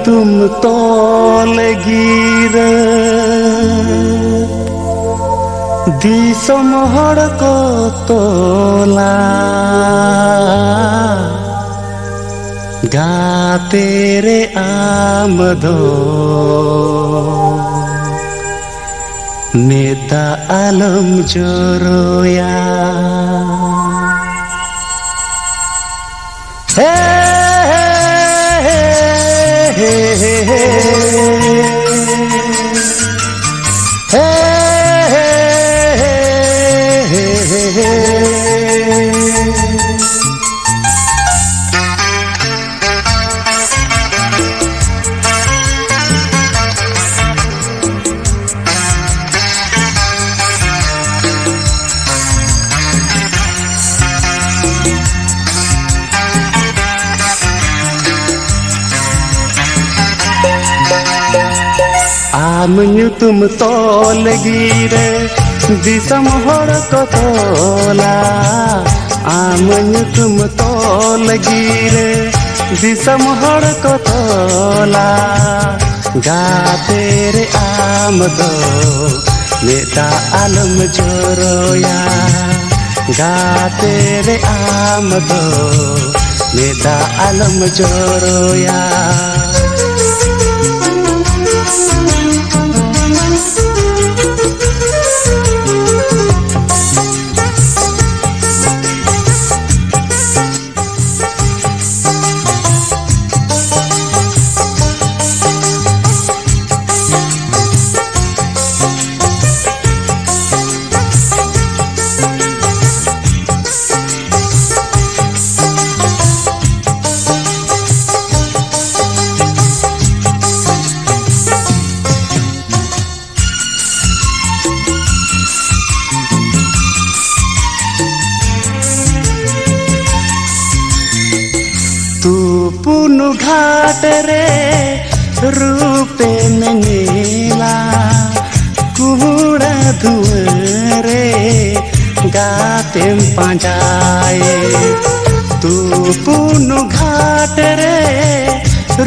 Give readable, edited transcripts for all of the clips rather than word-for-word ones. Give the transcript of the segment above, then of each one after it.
तुम तोल गिर दिसम हड़ को तोला गाते रे आमदो नेता आलम जोरोया हे हे हे हे आम तुम तोल गिरे दिसम हड़ को तोला आम तुम तोल गिरे दिसम हड़ को तोला गाते रे आम दो नेता आलम जोरोया गाते रे आम दो नेता आलम जोरोया पुनु घाट रे रूपे में नीला कुहड़ा धुरे गाते पंजाए तू पुनु घाट रे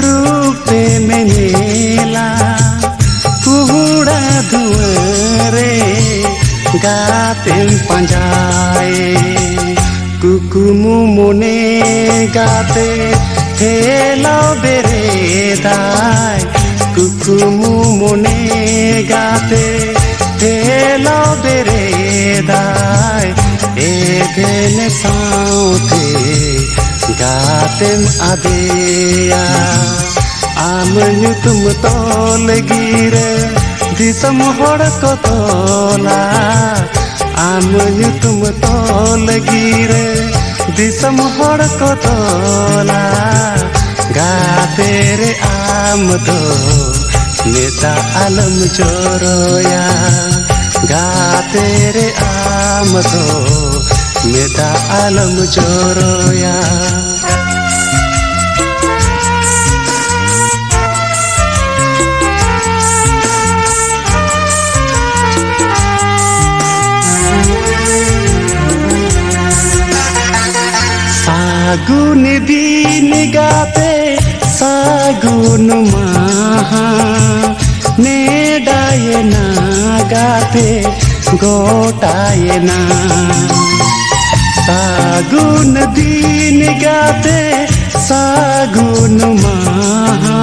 रूपे में नीला कुहड़ा धुरे गाते पंजाए कुकुमु मुने गाते हेलो बेरेदाय कुकुमु मुने गाते हेलो बेरेदाय एगेन साउते गातेम आदेया आम तुम तोल गिरे दिसम हड़ को तोला आम तुम तोल गिरे दिसम हड़ को तोला गाते रे आम दो नेता आलम जोरोया गाते रे आम दो नेता आलम जोरोया सागुन दिन गाते सागुन माहा नेडाये ना गाते गोटाये ना सागुन दिन गाते सागुन माहा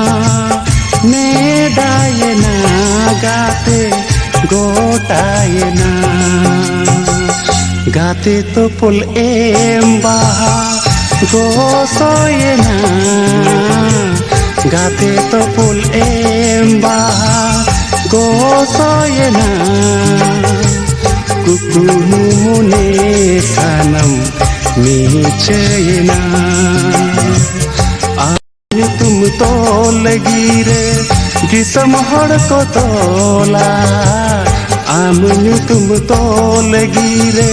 नेडाये ना गाते गोटाये ना गाते तो पुल एम बाहा गोसोये ना गाते तो पुल एम बाहा गोसोये ना कुकुनु मुने सनम नीचे ना आज तुम तोल गिरे दिसम हड़ को तोला आम तुम तोल गिरे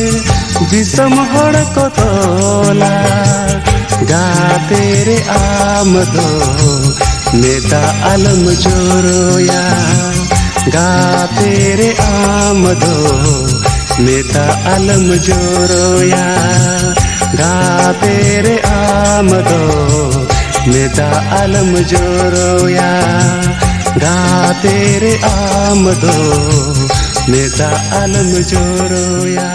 दिसम हड़ को तोला गाते रे आम दो नेता आलम जोरोया गाते रे आम दो नेता आलम जोरोया गाते रे आम दो मेदा आलम जोरोया गा तेरे आमदो मेदा आलम जोरोया।